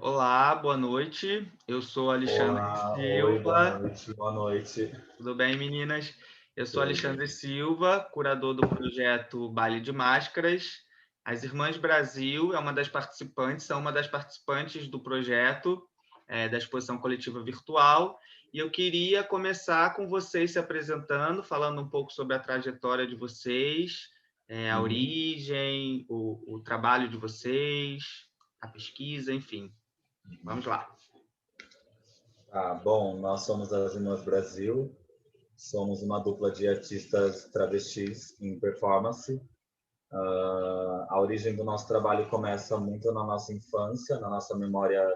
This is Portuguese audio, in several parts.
Olá, boa noite. Eu sou Alexandre Olá, oi, Silva. boa noite. Tudo bem, meninas? Eu sou Tudo. Alexandre Silva, curador do projeto Baile de Máscaras. As Irmãs Brasil são uma das participantes do projeto, da exposição coletiva virtual. E eu queria começar com vocês se apresentando, falando um pouco sobre a trajetória de vocês, a Uhum. origem, o trabalho de vocês, a pesquisa, enfim. Vamos lá. Bom, nós somos as Irmãs Brasil, somos uma dupla de artistas travestis em performance. A origem do nosso trabalho começa muito na nossa infância, na nossa memória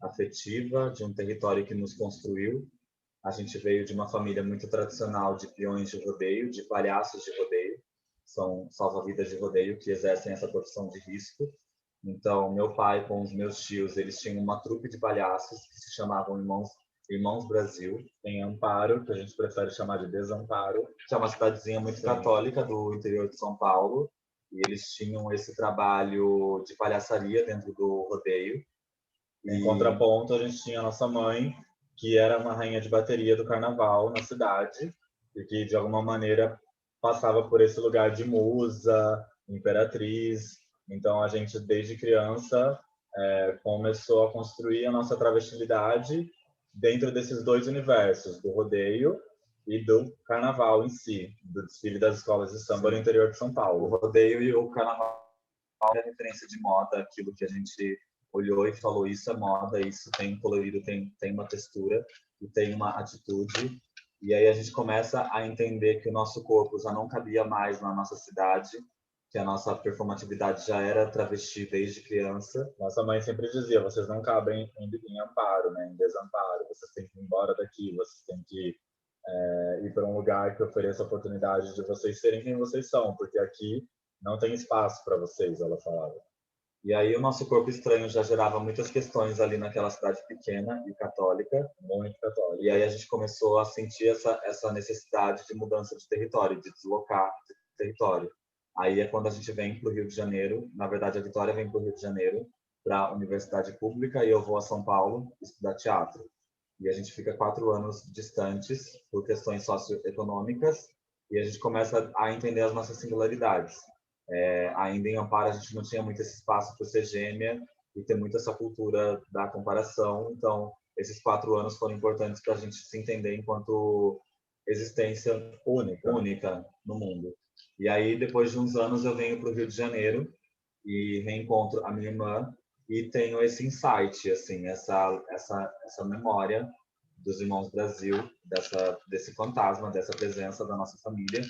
afetiva, de um território que nos construiu. A gente veio de uma família muito tradicional de peões de rodeio, de palhaços de rodeio, são salva-vidas de rodeio que exercem essa profissão de risco. Então, meu pai com os meus tios, eles tinham uma trupe de palhaços que se chamavam Irmãos Brasil, em Amparo, que a gente prefere chamar de Desamparo, que é uma cidadezinha muito católica do interior de São Paulo, e eles tinham esse trabalho de palhaçaria dentro do rodeio. Em contraponto, a gente tinha a nossa mãe, que era uma rainha de bateria do carnaval na cidade, e que de alguma maneira passava por esse lugar de musa, imperatriz. Então a gente desde criança começou a construir a nossa travestilidade dentro desses dois universos, do rodeio e do carnaval em si, do desfile das escolas de samba no interior de São Paulo. O rodeio e o carnaval é referência de moda, aquilo que a gente olhou e falou, isso é moda, isso tem colorido, tem uma textura e tem uma atitude. E aí a gente começa a entender que o nosso corpo já não cabia mais na nossa cidade, que a nossa performatividade já era travesti desde criança. Nossa mãe sempre dizia, vocês não cabem em amparo, né, em desamparo, vocês têm que ir embora daqui, vocês têm que ir para um lugar que ofereça a oportunidade de vocês serem quem vocês são, porque aqui não tem espaço para vocês, ela falava. E aí o nosso corpo estranho já gerava muitas questões ali naquela cidade pequena e católica, muito católica. E aí a gente começou a sentir essa necessidade de mudança de território, de deslocar de território. Aí é quando a gente vem para o Rio de Janeiro, na verdade a Vitória vem para o Rio de Janeiro, para a Universidade Pública, e eu vou a São Paulo estudar teatro. E a gente fica 4 anos distantes por questões socioeconômicas, e a gente começa a entender as nossas singularidades. Ainda em Amparo a gente não tinha muito esse espaço para ser gêmea e ter muito essa cultura da comparação, então esses 4 anos foram importantes para a gente se entender enquanto existência única no mundo. E aí depois de uns anos eu venho para o Rio de Janeiro e reencontro a minha irmã e tenho esse insight, assim, essa memória dos Irmãos Brasil, desse fantasma, dessa presença da nossa família.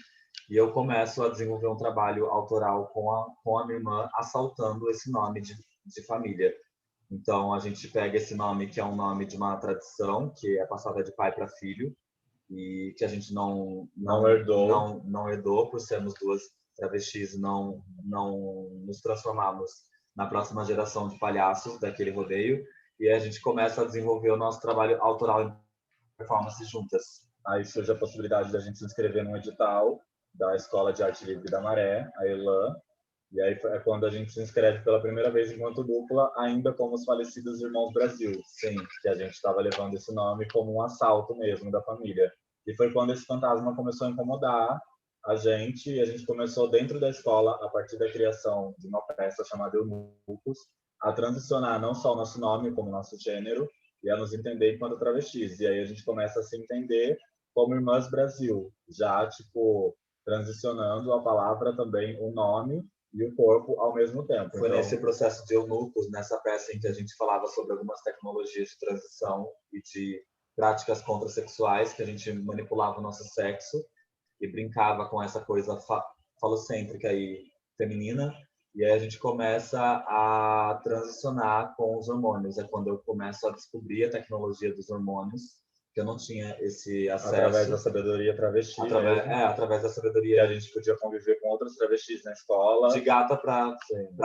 E eu começo a desenvolver um trabalho autoral com a minha irmã, assaltando esse nome de família. Então, a gente pega esse nome, que é um nome de uma tradição, que é passada de pai para filho, e que a gente não herdou por sermos duas travestis, não nos transformamos na próxima geração de palhaços daquele rodeio, e a gente começa a desenvolver o nosso trabalho autoral em performance juntas. Aí surge a possibilidade da gente se inscrever num edital da Escola de Arte Livre da Maré, a ELAN, e aí é quando a gente se inscreve pela primeira vez enquanto dupla, ainda como os falecidos Irmãos Brasil. Sim, que a gente estava levando esse nome como um assalto mesmo da família. E foi quando esse fantasma começou a incomodar a gente, e a gente começou dentro da escola, a partir da criação de uma peça chamada Eunucos, a transicionar não só o nosso nome, como o nosso gênero, e a nos entender enquanto travestis. E aí a gente começa a se entender como Irmãs Brasil, já, tipo, transicionando a palavra também, o nome, e o corpo ao mesmo tempo. Foi então, nesse processo de eunucos, nessa peça em que a gente falava sobre algumas tecnologias de transição e de práticas contrasexuais, que a gente manipulava o nosso sexo e brincava com essa coisa falocêntrica e feminina. E aí a gente começa a transicionar com os hormônios. É quando eu começo a descobrir a tecnologia dos hormônios, que eu não tinha esse acesso. Através da sabedoria travesti através da sabedoria. Que a gente podia conviver com outros travestis na escola. De gata para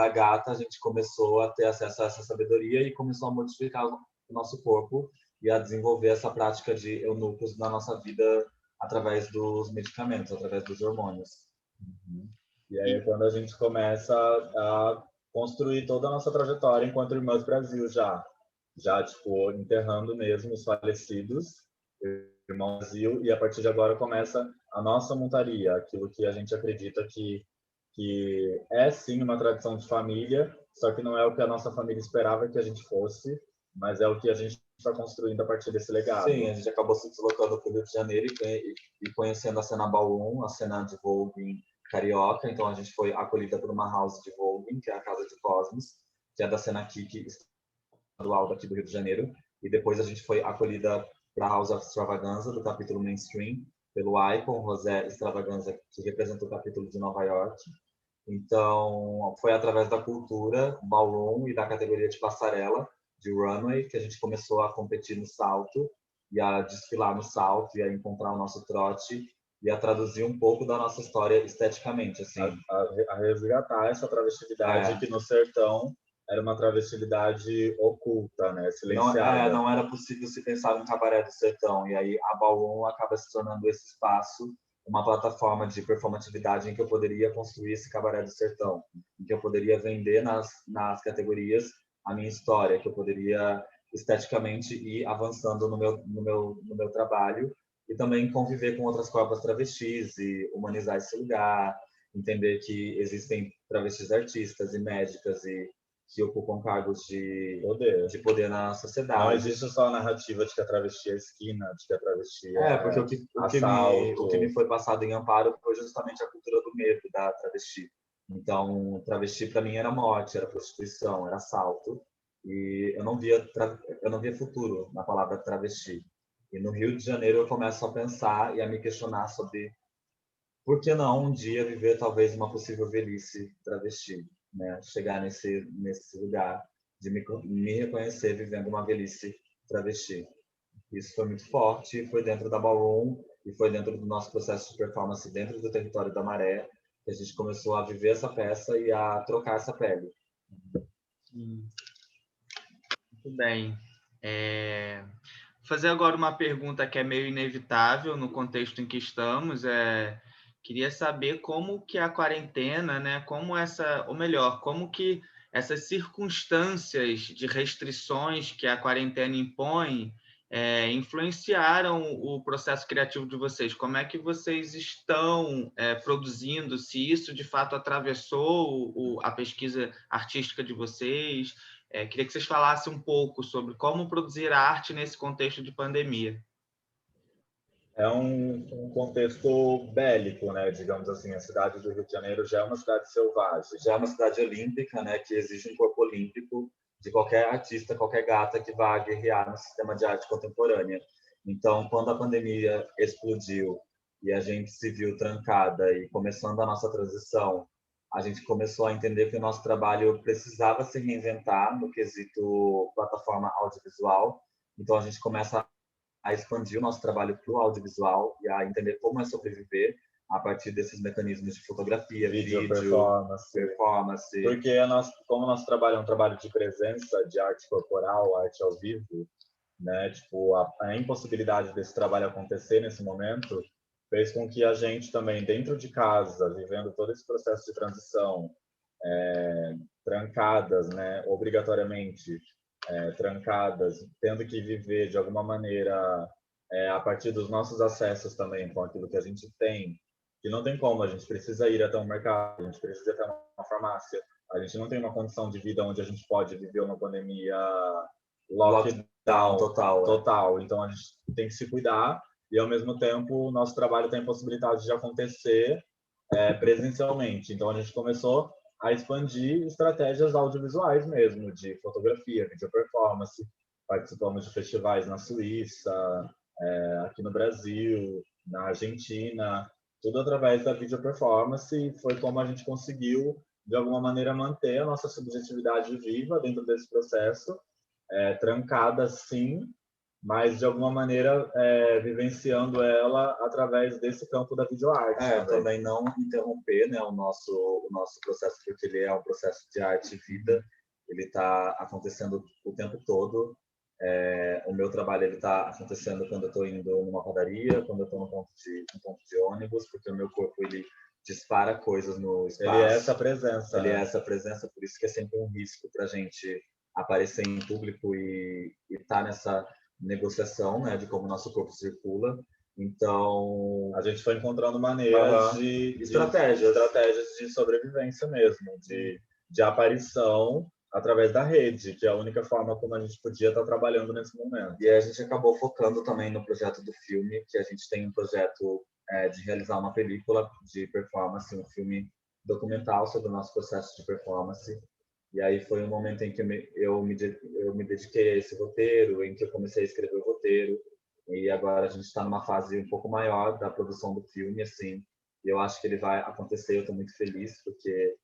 gata, a gente começou a ter acesso a essa sabedoria e começou a modificar o nosso corpo e a desenvolver essa prática de eunucos na nossa vida através dos medicamentos, através dos hormônios. Uhum. E aí é quando a gente começa a construir toda a nossa trajetória enquanto Irmãs Brasil já tipo, enterrando mesmo os falecidos, Irmão Brasil, e a partir de agora começa a nossa montaria, aquilo que a gente acredita que é sim uma tradição de família, só que não é o que a nossa família esperava que a gente fosse, mas é o que a gente está construindo a partir desse legado. Sim, a gente acabou se deslocando para o Rio de Janeiro e conhecendo a cena Ballroom, a cena de Vogue carioca, então a gente foi acolhida por uma house de Vogue, que é a Casa de Cosmos, que é da cena Kiki estadual daqui do Rio de Janeiro, e depois a gente foi acolhida para a House of Extravaganza, do capítulo Mainstream, pelo Icon José Extravaganza, que representa o capítulo de Nova York. Então, foi através da cultura, ballroom e da categoria de passarela, de runway, que a gente começou a competir no salto, e a desfilar no salto, e a encontrar o nosso trote, e a traduzir um pouco da nossa história esteticamente, assim. A resgatar essa travestilidade que no sertão era uma travestilidade oculta, né? Silenciada. Não era possível se pensar em cabaré do sertão, e aí a ballroom acaba se tornando esse espaço, uma plataforma de performatividade em que eu poderia construir esse cabaré do sertão, em que eu poderia vender nas categorias a minha história, que eu poderia esteticamente ir avançando no meu trabalho e também conviver com outras corpos travestis e humanizar esse lugar, entender que existem travestis artistas e médicas e que ocupam cargos de poder na sociedade. Não existe só a narrativa de que a travesti é esquina, de que a travesti porque o que me foi passado em Amparo foi justamente a cultura do medo da travesti. Então, travesti para mim era morte, era prostituição, era assalto. E eu não via futuro na palavra travesti. E no Rio de Janeiro eu começo a pensar e a me questionar sobre por que não um dia viver talvez uma possível velhice travesti, né? Chegar nesse lugar de me reconhecer vivendo uma velhice travesti. Isso foi muito forte, foi dentro da Ballroom e foi dentro do nosso processo de performance dentro do território da Maré que a gente começou a viver essa peça e a trocar essa pele. Muito bem. Vou fazer agora uma pergunta que é meio inevitável no contexto em que estamos. Queria saber como que a quarentena, né, como que essas circunstâncias de restrições que a quarentena impõe influenciaram o processo criativo de vocês. Como é que vocês estão produzindo, se isso de fato atravessou a pesquisa artística de vocês? Queria que vocês falassem um pouco sobre como produzir arte nesse contexto de pandemia. É um contexto bélico, né? Digamos assim, a cidade do Rio de Janeiro já é uma cidade selvagem, já é uma cidade olímpica, né? Que exige um corpo olímpico de qualquer artista, qualquer gata que vá guerrear no sistema de arte contemporânea. Então, quando a pandemia explodiu e a gente se viu trancada e começando a nossa transição, a gente começou a entender que o nosso trabalho precisava se reinventar no quesito plataforma audiovisual. Então, a gente começa a expandir o nosso trabalho para o audiovisual e a entender como é sobreviver a partir desses mecanismos de fotografia, vídeo performance. Porque como nosso trabalho é um trabalho de presença, de arte corporal, arte ao vivo, né? Tipo, a impossibilidade desse trabalho acontecer nesse momento fez com que a gente também, dentro de casa, vivendo todo esse processo de transição, trancadas, né? Obrigatoriamente, trancadas, tendo que viver de alguma maneira a partir dos nossos acessos também com aquilo que a gente tem, que não tem como, a gente precisa ir até um mercado, a gente precisa ir até uma farmácia, a gente não tem uma condição de vida onde a gente pode viver uma pandemia lockdown total. Então a gente tem que se cuidar e ao mesmo tempo o nosso trabalho tem a possibilidade de acontecer presencialmente. Então a gente começou a expandir estratégias audiovisuais mesmo, de fotografia, vídeo performance. Participamos de festivais na Suíça, aqui no Brasil, na Argentina, tudo através da vídeo performance. E foi como a gente conseguiu, de alguma maneira, manter a nossa subjetividade viva dentro desse processo, trancada sim, mas de alguma maneira vivenciando ela através desse campo da videoarte. Também não interromper, né, o nosso processo, porque ele é um processo de arte e vida, ele está acontecendo o tempo todo. O meu trabalho ele está acontecendo quando eu estou indo numa padaria, quando eu estou num ponto de ônibus, porque o meu corpo ele dispara coisas no espaço. Ele é essa presença. Ele é essa presença, por isso que é sempre um risco para a gente aparecer em público e estar nessa negociação, né, de como o nosso corpo circula. Então, a gente foi encontrando maneiras de estratégias de sobrevivência mesmo, de aparição através da rede, que é a única forma como a gente podia estar trabalhando nesse momento. E a gente acabou focando também no projeto do filme, que a gente tem um projeto de realizar uma película de performance, um filme documental sobre o nosso processo de performance. E aí foi um momento em que eu me dediquei a esse roteiro, em que eu comecei a escrever o roteiro. E agora a gente está numa fase um pouco maior da produção do filme, assim. E eu acho que ele vai acontecer. Eu estou muito feliz porque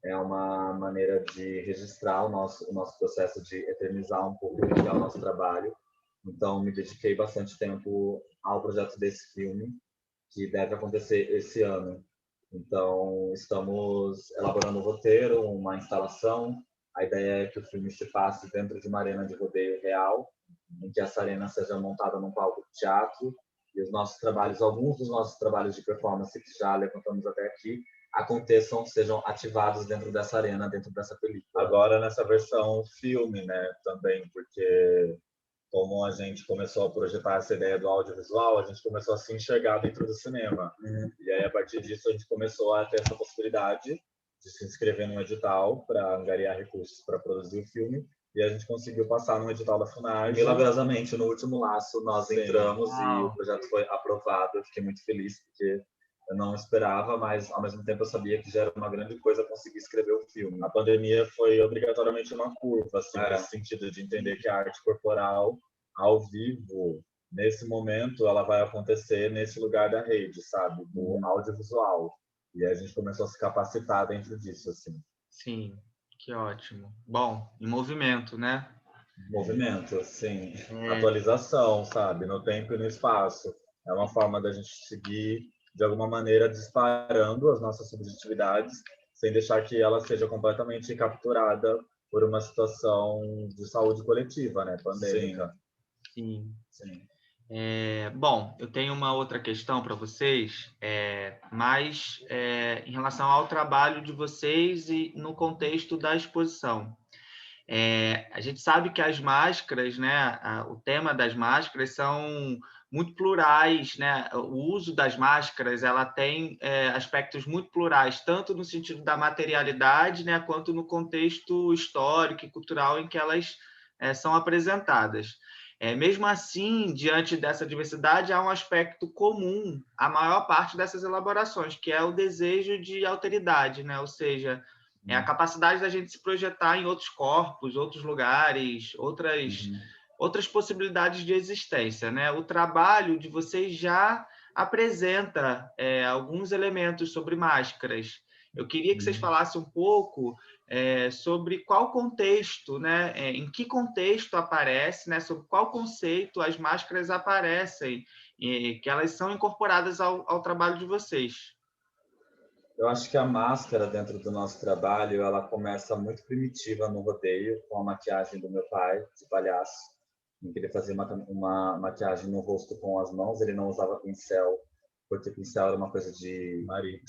é uma maneira de registrar o nosso processo de eternizar um pouco o que é o nosso trabalho. Então, me dediquei bastante tempo ao projeto desse filme, que deve acontecer esse ano. Então, estamos elaborando um roteiro, uma instalação. A ideia é que o filme se passe dentro de uma arena de rodeio real, em que essa arena seja montada num palco de teatro, e os nossos trabalhos, alguns dos nossos trabalhos de performance que já levantamos até aqui, sejam ativados dentro dessa arena, dentro dessa película. Agora nessa versão filme, né, também, porque como a gente começou a projetar essa ideia do audiovisual, a gente começou a se enxergar dentro do cinema. E aí, a partir disso, a gente começou a ter essa possibilidade de se inscrever num edital para angariar recursos para produzir o filme. E a gente conseguiu passar no edital da FUNARJ. Milagrosamente, no último laço, nós entramos e o projeto foi aprovado. Eu fiquei muito feliz, porque eu não esperava, mas ao mesmo tempo eu sabia que já era uma grande coisa conseguir escrever o filme. A pandemia foi obrigatoriamente uma curva, assim, nesse sentido de entender que a arte corporal, ao vivo, nesse momento, ela vai acontecer nesse lugar da rede, sabe? Do audiovisual. E aí a gente começou a se capacitar dentro disso, assim. Sim, que ótimo. Bom, em movimento, né? Movimento, sim. Atualização, sabe? No tempo e no espaço. É uma forma da gente seguir, de alguma maneira, disparando as nossas subjetividades, sem deixar que ela seja completamente capturada por uma situação de saúde coletiva, né? Pandêmica. Sim. Sim. Bom, eu tenho uma outra questão para vocês, mas em relação ao trabalho de vocês e no contexto da exposição. A gente sabe que as máscaras, né, o tema das máscaras são muito plurais, né? O uso das máscaras, ela tem aspectos muito plurais, tanto no sentido da materialidade, né, quanto no contexto histórico e cultural em que elas são apresentadas. Mesmo assim, diante dessa diversidade, há um aspecto comum à maior parte dessas elaborações, que é o desejo de alteridade, né? Ou seja, a capacidade da gente se projetar em outros corpos, outros lugares, outras possibilidades de existência, né? O trabalho de vocês já apresenta alguns elementos sobre máscaras. Eu queria que vocês falassem um pouco sobre qual contexto, né? Em que contexto aparece, né? Sobre qual conceito as máscaras aparecem, que elas são incorporadas ao trabalho de vocês. Eu acho que a máscara dentro do nosso trabalho, ela começa muito primitiva no rodeio, com a maquiagem do meu pai, de palhaço, em que ele fazia uma maquiagem no rosto com as mãos, ele não usava pincel, porque pincel era uma coisa de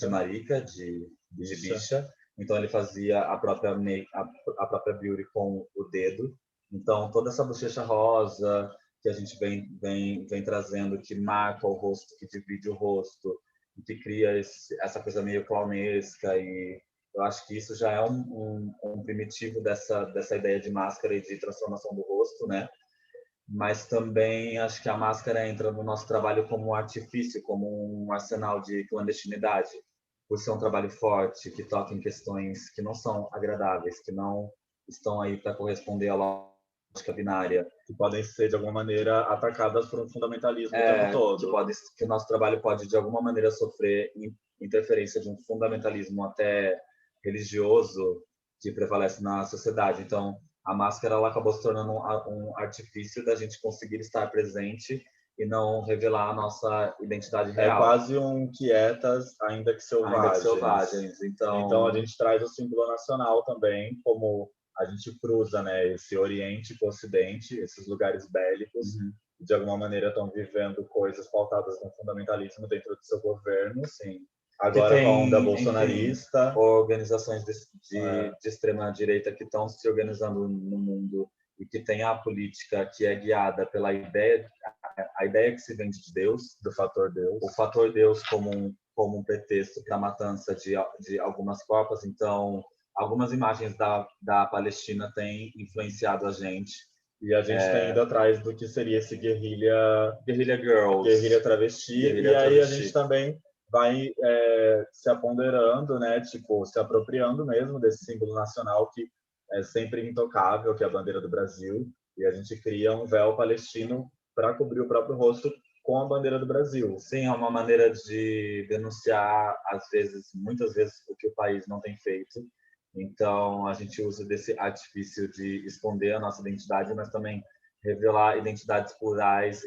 marica, de bicha. Então ele fazia a própria beauty com o dedo. Então toda essa bochecha rosa que a gente vem trazendo, que marca o rosto, que divide o rosto, que cria essa coisa meio clownesca, e eu acho que isso já é um primitivo dessa ideia de máscara e de transformação do rosto, né? Mas também acho que a máscara entra no nosso trabalho como um artifício, como um arsenal de clandestinidade, por ser um trabalho forte, que toca em questões que não são agradáveis, que não estão aí para corresponder à lógica binária, que podem ser, de alguma maneira, atacadas por um fundamentalismo o tempo todo. Que o nosso trabalho pode, de alguma maneira, sofrer interferência de um fundamentalismo até religioso que prevalece na sociedade. Então, a máscara ela acabou se tornando um artifício da gente conseguir estar presente e não revelar a nossa identidade real. É quase um quietas, ainda que selvagens. Então, a gente traz o símbolo nacional também, como a gente cruza, né, esse Oriente com o Ocidente, esses lugares bélicos, que de alguma maneira estão vivendo coisas pautadas no fundamentalismo dentro do seu governo, Sim. Agora com a onda bolsonarista, enfim, organizações de extrema-direita que estão se organizando no mundo e que tem a política que é guiada pela ideia, a ideia que se vende de Deus, do fator Deus, o fator Deus como um pretexto para a matança de algumas copas. Então, algumas imagens da Palestina têm influenciado a gente. E a gente está indo atrás do que seria esse guerrilha girls, guerrilha travesti. Guerrilha e aí travesti. A gente também vai se apoderando, né? Tipo, se apropriando mesmo desse símbolo nacional que é sempre intocável, que é a bandeira do Brasil. E a gente cria um véu palestino para cobrir o próprio rosto com a bandeira do Brasil. Sim, é uma maneira de denunciar, às vezes, muitas vezes, o que o país não tem feito. Então, a gente usa desse artifício de esconder a nossa identidade, mas também revelar identidades plurais,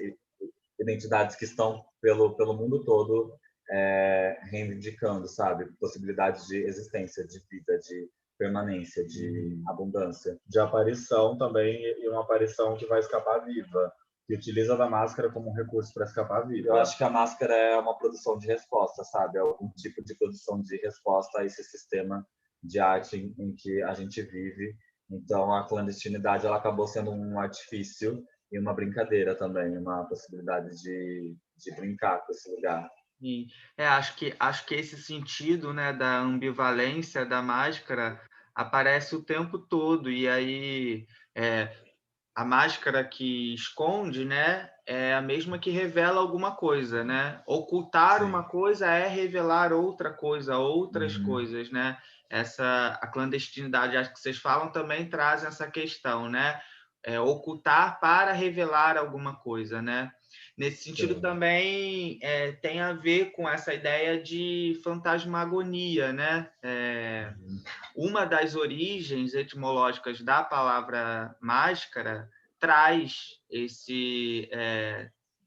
identidades que estão pelo mundo todo reivindicando, sabe? Possibilidades de existência, de vida, de permanência, de abundância. De aparição também, e uma aparição que vai escapar viva, que utiliza da máscara como um recurso para escapar viva. Eu acho que a máscara é uma produção de resposta, sabe? É algum tipo de produção de resposta a esse sistema de arte em que a gente vive. Então, a clandestinidade ela acabou sendo um artifício e uma brincadeira também, uma possibilidade de brincar com esse lugar. Sim. Acho que esse sentido, né, da ambivalência da máscara aparece o tempo todo, e aí a máscara que esconde, né, é a mesma que revela alguma coisa, né? Ocultar uma coisa é revelar outra coisa, outras coisas, né? A clandestinidade, acho que vocês falam, também traz essa questão, né? Ocultar para revelar alguma coisa, né? Nesse sentido também tem a ver com essa ideia de fantasmagonia, né? Uma das origens etimológicas da palavra máscara traz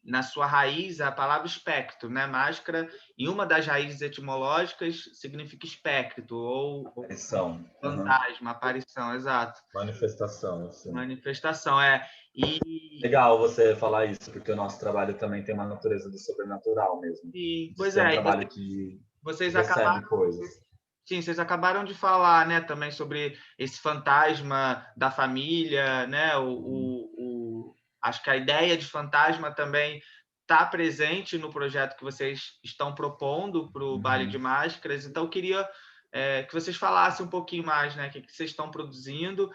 na sua raiz, a palavra espectro, né? Máscara, em uma das raízes etimológicas, significa espectro, ou aparição. Fantasma, aparição, exato. Manifestação. Assim. Manifestação, Legal você falar isso, porque o nosso trabalho também tem uma natureza do sobrenatural mesmo. Sim, pois é. Um trabalho que vocês recebe coisas. Sim, vocês acabaram de falar, né, também sobre esse fantasma da família, né? Acho que a ideia de fantasma também está presente no projeto que vocês estão propondo para o Baile de Máscaras. Então, eu queria que vocês falassem um pouquinho mais, né, o que vocês estão produzindo.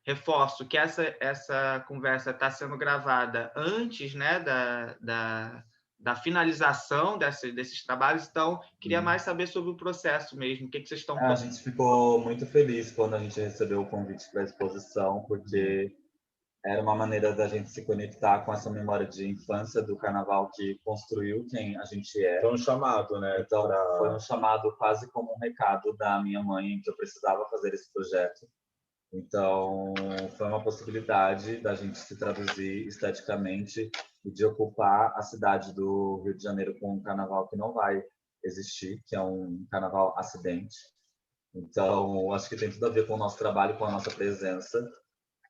Reforço que essa conversa está sendo gravada antes, né, da finalização desses trabalhos, então queria mais saber sobre o processo mesmo, o que vocês estão... A gente ficou muito feliz quando a gente recebeu o convite para a exposição, porque era uma maneira da gente se conectar com essa memória de infância do carnaval que construiu quem a gente é. Foi um chamado, né? Então, foi um chamado quase como um recado da minha mãe que eu precisava fazer esse projeto. Então, foi uma possibilidade da gente se traduzir esteticamente e de ocupar a cidade do Rio de Janeiro com um carnaval que não vai existir, que é um carnaval acidente. Então, acho que tem tudo a ver com o nosso trabalho, com a nossa presença.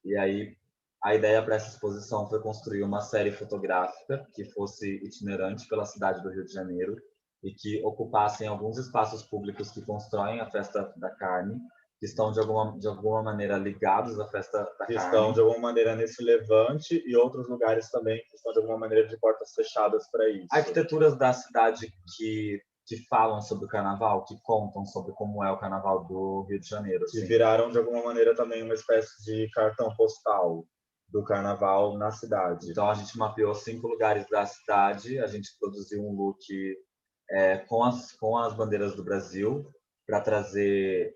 E aí, a ideia para essa exposição foi construir uma série fotográfica que fosse itinerante pela cidade do Rio de Janeiro e que ocupassem alguns espaços públicos que constroem a Festa da Carne, que estão de alguma maneira ligados à Festa da Carne. Estão de alguma maneira nesse levante, e outros lugares também que estão de alguma maneira de portas fechadas para isso. Arquiteturas da cidade que falam sobre o carnaval, que contam sobre como é o carnaval do Rio de Janeiro. Que viraram de alguma maneira também uma espécie de cartão postal do carnaval na cidade. Então a gente mapeou 5 lugares da cidade, a gente produziu um look com as bandeiras do Brasil para trazer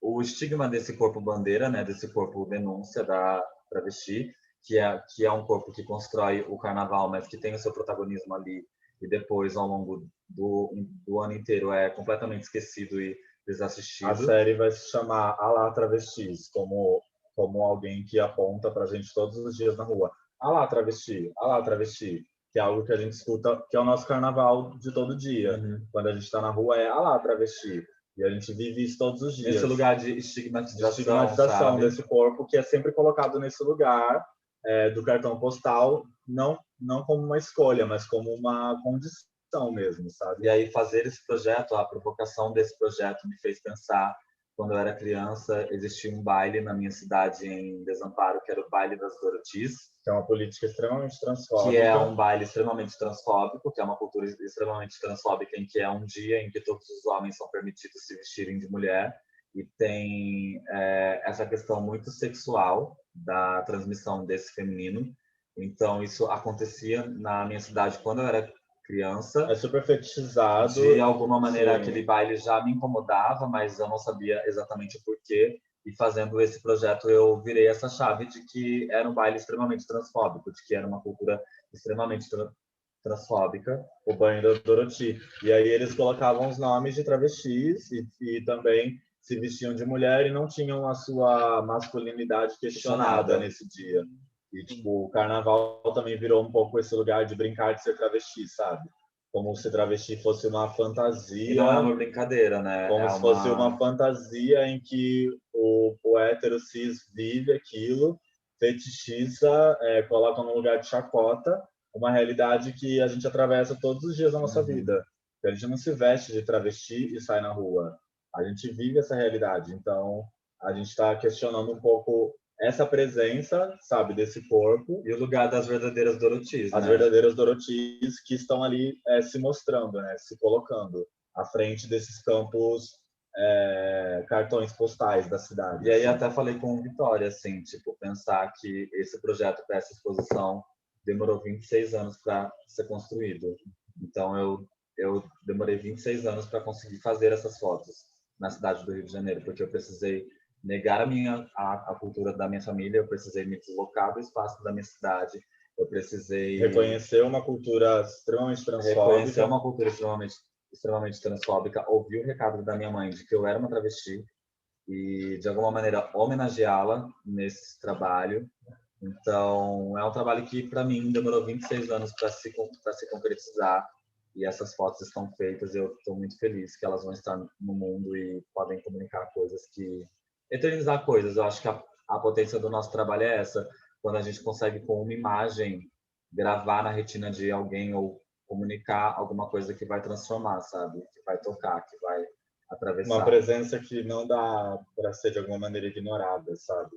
o estigma desse corpo bandeira, né, desse corpo denúncia da travesti, que é um corpo que constrói o carnaval, mas que tem o seu protagonismo ali e depois ao longo do ano inteiro é completamente esquecido e desassistido. A série vai se chamar Alá Travestis, como alguém que aponta pra gente todos os dias na rua. Alá travesti, que é algo que a gente escuta, que é o nosso carnaval de todo dia. Quando a gente está na rua é alá travesti. E a gente vive isso todos os dias. Esse lugar de estigmatização desse corpo, que é sempre colocado nesse lugar do cartão postal, não como uma escolha, mas como uma condição provocação mesmo, sabe? E aí fazer esse projeto, a provocação desse projeto me fez pensar, quando eu era criança, existia um baile na minha cidade em Desamparo, que era o Baile das Dorotis, Que é uma política extremamente transfóbica. que é um baile extremamente transfóbico, que é uma cultura extremamente transfóbica, em que é um dia em que todos os homens são permitidos se vestirem de mulher, e tem essa questão muito sexual da transmissão desse feminino. Então, isso acontecia na minha cidade quando eu era criança. É super fetichizado. De alguma maneira, sim. aquele baile já me incomodava, mas eu não sabia exatamente o porquê. E fazendo esse projeto, eu virei essa chave de que era um baile extremamente transfóbico, de que era uma cultura extremamente transfóbica, o banho da Dorothy. E aí eles colocavam os nomes de travestis e também se vestiam de mulher e não tinham a sua masculinidade questionada nesse dia. E, tipo, o carnaval também virou um pouco esse lugar de brincar de ser travesti, sabe? Como se travesti fosse uma fantasia. E não é uma brincadeira, né? Como se fosse uma fantasia em que o hétero cis vive aquilo, fetichiza, coloca num lugar de chacota, uma realidade que a gente atravessa todos os dias da nossa vida. A gente não se veste de travesti e sai na rua. A gente vive essa realidade. Então, a gente está questionando um pouco essa presença, sabe, desse corpo. E o lugar das verdadeiras Dorotis, As verdadeiras Dorotis que estão ali se mostrando, né, se colocando à frente desses campos, cartões postais da cidade. E aí até falei com o Vitória, assim, tipo, pensar que esse projeto para essa exposição demorou 26 anos para ser construído. Então, eu demorei 26 anos para conseguir fazer essas fotos na cidade do Rio de Janeiro, porque eu precisei negar a cultura da minha família, eu precisei me deslocar do espaço da minha cidade, eu precisei reconhecer uma cultura extremamente transfóbica, reconhecer uma cultura extremamente transfóbica, ouvir o recado da minha mãe de que eu era uma travesti e de alguma maneira homenageá-la nesse trabalho. Então, é um trabalho que para mim demorou 26 anos para se concretizar, e essas fotos estão feitas e eu estou muito feliz que elas vão estar no mundo e podem comunicar coisas eternizar coisas. Eu acho que a potência do nosso trabalho é essa, quando a gente consegue, com uma imagem, gravar na retina de alguém ou comunicar alguma coisa que vai transformar, sabe? Que vai tocar, que vai atravessar. Uma presença que não dá para ser de alguma maneira ignorada, sabe?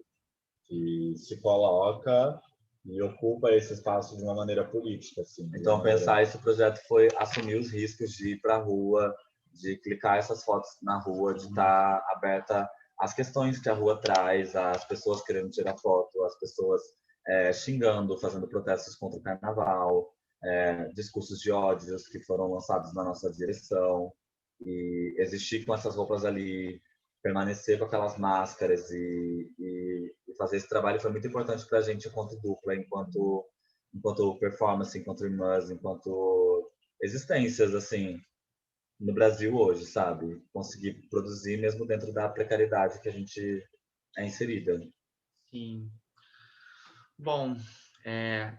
Que se coloca e ocupa esse espaço de uma maneira política, assim. Então, pensar esse projeto foi assumir os riscos de ir para a rua, de clicar essas fotos na rua, de estar aberta às questões que a rua traz, às pessoas querendo tirar foto, às pessoas xingando, fazendo protestos contra o carnaval, discursos de ódios que foram lançados na nossa direção, e existir com essas roupas ali, permanecer com aquelas máscaras e fazer esse trabalho foi muito importante para a gente enquanto dupla, enquanto performance, enquanto irmãs, enquanto existências, assim, no Brasil hoje, sabe? Conseguir produzir mesmo dentro da precariedade que a gente é inserida. Sim. Bom,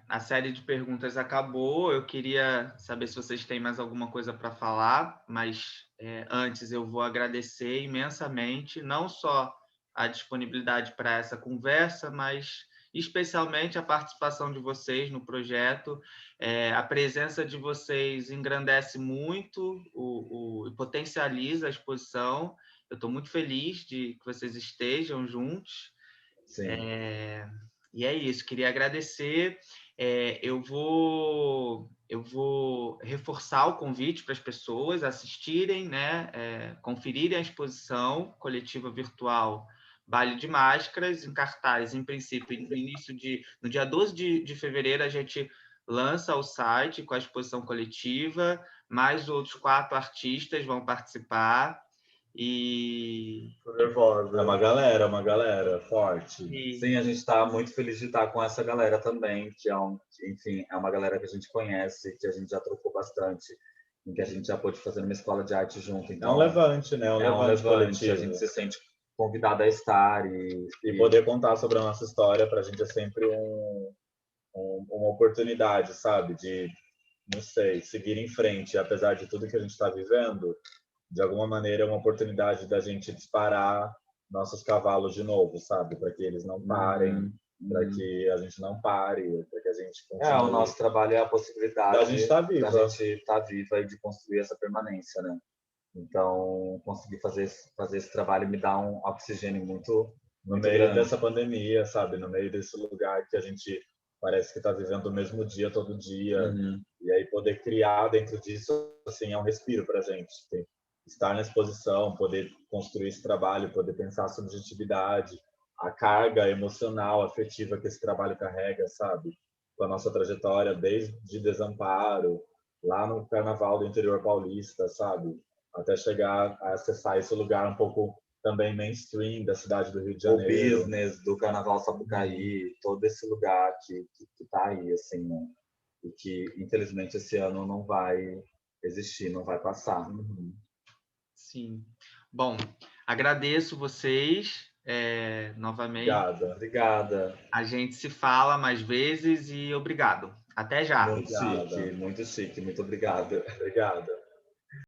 a série de perguntas acabou. Eu queria saber se vocês têm mais alguma coisa para falar, mas antes eu vou agradecer imensamente, não só a disponibilidade para essa conversa, mas especialmente a participação de vocês no projeto. A presença de vocês engrandece muito e potencializa a exposição. Eu estou muito feliz de que vocês estejam juntos. Sim. E é isso, queria agradecer. Eu vou reforçar o convite para as pessoas assistirem, né, conferirem a exposição coletiva virtual Baile de Máscaras, em cartaz, em princípio, no dia 12 de fevereiro, a gente lança o site com a exposição coletiva, mais outros 4 artistas vão participar. E é uma galera forte. Sim, a gente está muito feliz de estar com essa galera também, que enfim, é uma galera que a gente conhece, que a gente já trocou bastante, em que a gente já pôde fazer uma escola de arte junto. Então, é um levante, né? Um levante coletivo. A gente se sente convidado a estar e poder contar sobre a nossa história para a gente é sempre uma oportunidade, sabe? De, não sei, seguir em frente, apesar de tudo que a gente está vivendo. De alguma maneira, é uma oportunidade da gente disparar nossos cavalos de novo, sabe? Para que eles não parem para que a gente não pare, para que a gente continue. O nosso trabalho é a possibilidade da gente estar viva. Da gente estar viva e de construir essa permanência, né? Então, conseguir fazer esse trabalho me dá um oxigênio muito meio grande. Dessa pandemia, sabe? No meio desse lugar que a gente parece que está vivendo o mesmo dia todo dia. E aí poder criar dentro disso, assim, é um respiro para a gente. Estar na exposição, poder construir esse trabalho, poder pensar a subjetividade, a carga emocional, afetiva que esse trabalho carrega, sabe? Com a nossa trajetória desde Desamparo, lá no Carnaval do interior paulista, sabe? Até chegar a acessar esse lugar um pouco também mainstream da cidade do Rio de Janeiro. O business do Carnaval Sapucaí, todo esse lugar que tá aí, assim, né? E que, infelizmente, esse ano não vai existir, não vai passar. Sim. Bom, agradeço vocês novamente. Obrigada. A gente se fala mais vezes e obrigado. Até já. Muito chique, muito chique. Muito obrigado. Obrigado.